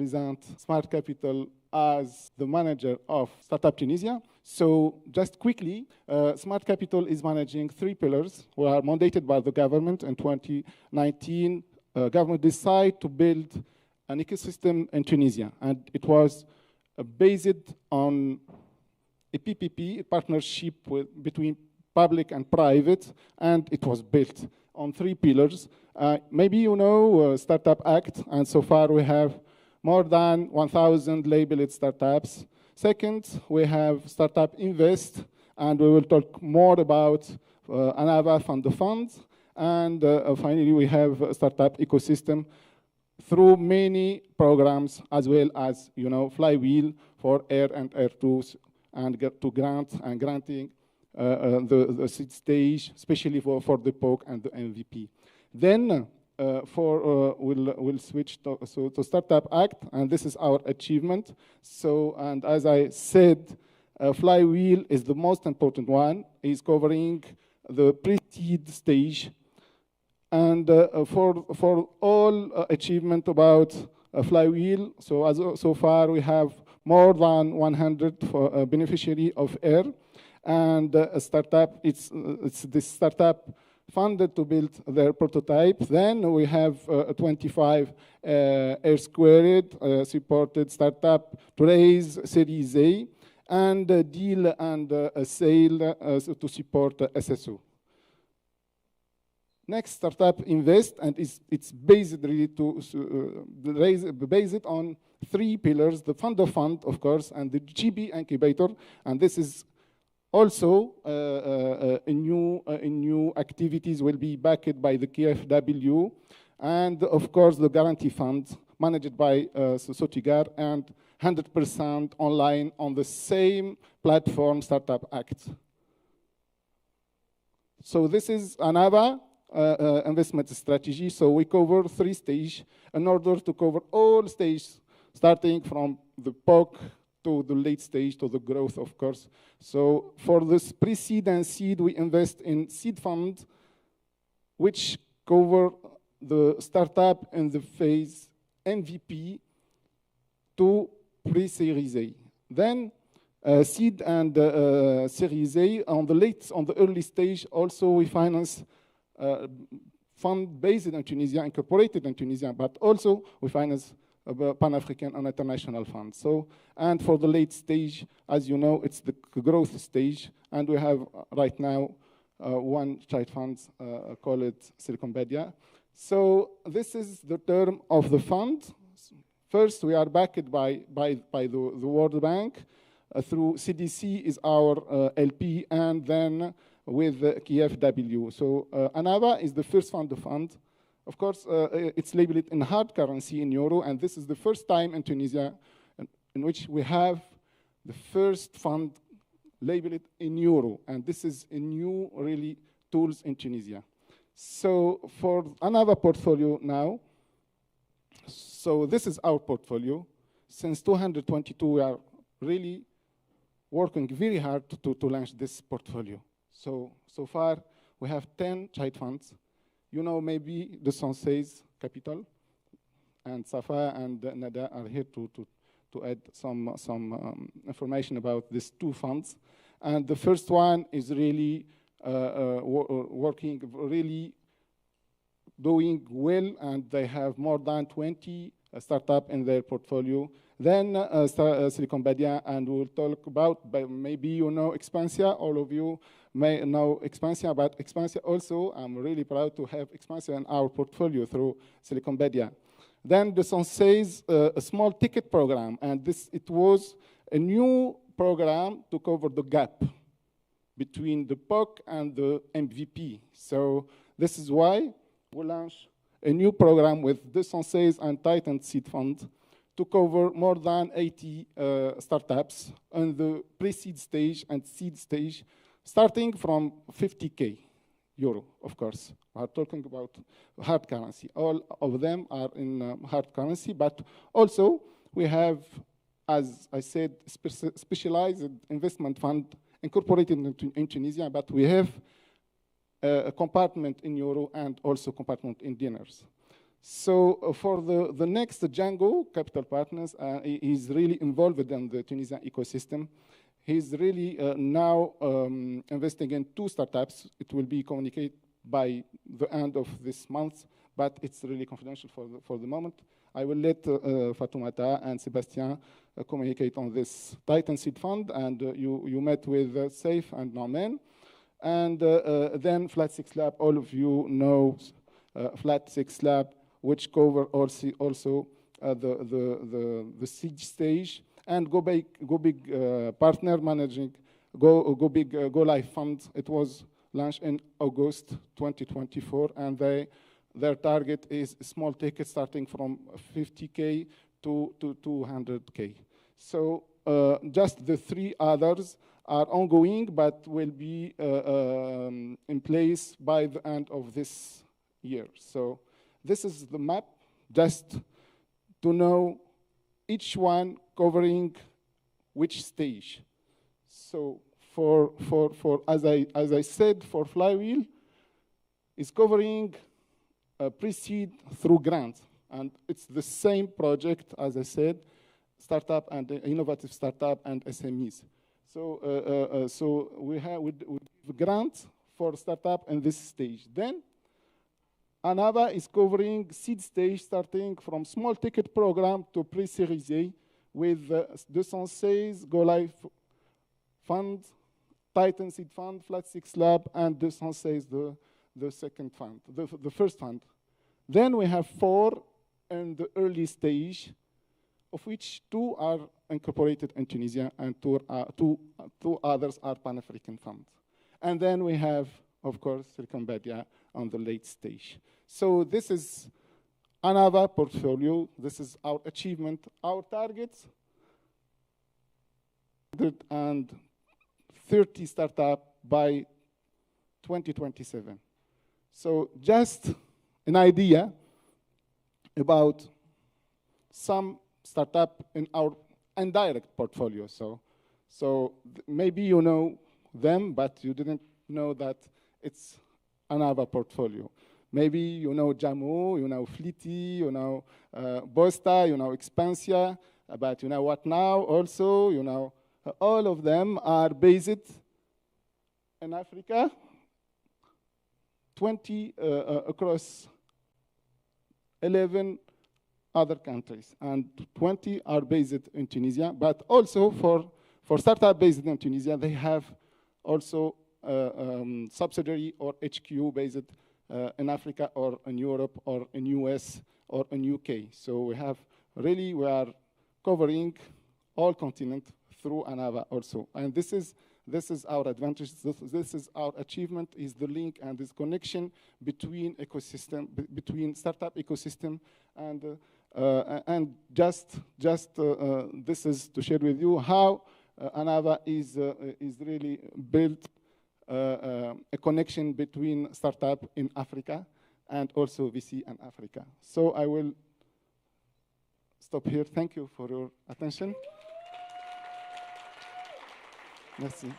represent Smart Capital as the manager of Startup Tunisia. So just quickly, Smart Capital is managing 3 pillars who are mandated by the government. In 2019, government decided to build an ecosystem in Tunisia, and it was based on a PPP, a partnership between public and private, and it was built on 3 pillars. Maybe you know Startup Act, and so far we have more than 1,000 labeled startups. Second, we have Startup Invest, and we will talk more about Anava Fund of Funds. And finally, we have a Startup Ecosystem through many programs, as well as Flywheel for Air and Air 2s, and to granting the seed stage, especially for the POC and the MVP. Then we'll switch to Startup Act, and this is our achievement. So, and as I said, Flywheel is the most important one. It's covering the pre-seed stage. And for all achievement about Flywheel, so far we have more than 100 beneficiary of AIR, and a startup. It's this startup funded to build their prototype. Then we have 25 AIR Squared supported startup to raise Series A, and a deal and a sale to support SSO. Next, Startup Invest, and it's based really based on 3 pillars: the fund of fund, of course, and the GB incubator. And this is also a new activities will be backed by the KfW, and of course the guarantee fund managed by Sotigar, and 100% online on the same platform, Startup Act. So this is Anava investment strategy. So we cover 3 stages in order to cover all stages, starting from the POC to the late stage to the growth, of course. So for this pre-seed and seed, we invest in seed fund, which cover the startup in the phase MVP to pre-series A. Then seed and series A on the early stage. Also, we finance fund based in Tunisia, incorporated in Tunisia, but also we finance Pan-African and international funds. So, and for the late stage, as you know, it's the growth stage, and we have right now 1 child fund called Silicon Badia. So this is the term of the fund. First, we are backed by the World Bank through CDC is our LP, and then with KfW. So Anava is the first fund of fund. Of course, it's labeled in hard currency in euro, and this is the first time in Tunisia in which we have the first fund labeled in euro, and this is a new really tools in Tunisia. So for Anava portfolio now, so this is our portfolio. Since 2022, we are really working very hard to launch this portfolio. So far, we have 10 child funds. You know, maybe the Sanseis Capital, and Safa and Nada are here to add some information about these 2 funds. And the first one is really working, really doing well, and they have more than 20 startups in their portfolio. Then Silicon Badia, and we'll talk about, maybe you know Expansia, all of you may know Expansia, but Expansia also, I'm really proud to have Expansia in our portfolio through Silicon Badia. Then the Sanseis, a small ticket program, and it was a new program to cover the gap between the POC and the MVP. So this is why we launched a new program with the Sanseis and Titan Seed Fund to cover more than 80 startups on the pre-seed stage and seed stage, starting from 50K euro, of course. We are talking about hard currency. All of them are in hard currency, but also we have, as I said, specialized investment fund incorporated in Tunisia, but we have a compartment in euro and also compartment in dinars. So for the next, Django Capital Partners is really involved in the Tunisian ecosystem. He's really now investing in 2 startups. It will be communicated by the end of this month, but it's really confidential for the moment. I will let Fatoumata and Sébastien communicate on this Titan Seed Fund, and you met with Saif and Norman. And then Flat 6 Lab, all of you know Flat 6 Lab, which cover also the seed stage, and Go Big partner managing Go Big Go Live Fund. It was launched in August 2024, and their target is small tickets starting from 50K to 200K. So just the 3 others are ongoing, but will be in place by the end of this year. So this is the map, just to know each one covering which stage. So as I said, for Flywheel, is covering pre-seed through grants, and it's the same project, as I said, startup and innovative startup and SMEs. So we have grants for startup in this stage. Then Anava is covering seed stage, starting from small ticket program to pre-series A, with 216 Go Live Fund, Titan Seed Fund, Flat 6 Lab, and 216 the second fund, the first fund. Then we have 4 in the early stage, of which 2 are incorporated in Tunisia, and 2 others are Pan-African funds. And then we have, of course, Silicon Badia on the late stage. So this is Anava portfolio. This is our achievement, our targets, 130 startup by 2027. So just an idea about some startup in our indirect portfolio. So maybe you know them, but you didn't know that it's Anava portfolio. Maybe you know Jamu, you know Fliti, you know Bosta, you know Expansia, but you know what now also, you know, all of them are based in Africa, 20 across 11 other countries, and 20 are based in Tunisia, but also for startup based in Tunisia, they have also subsidiary or HQ based in Africa or in Europe or in US or in UK. So we are covering all continents through Anava also. And this is our advantage, this is our achievement, is the link and this connection between ecosystem, between startup ecosystem and just this is to share with you how Anava is really built a connection between startup in Africa and also VC in Africa. So I will stop here. Thank you for your attention. Merci.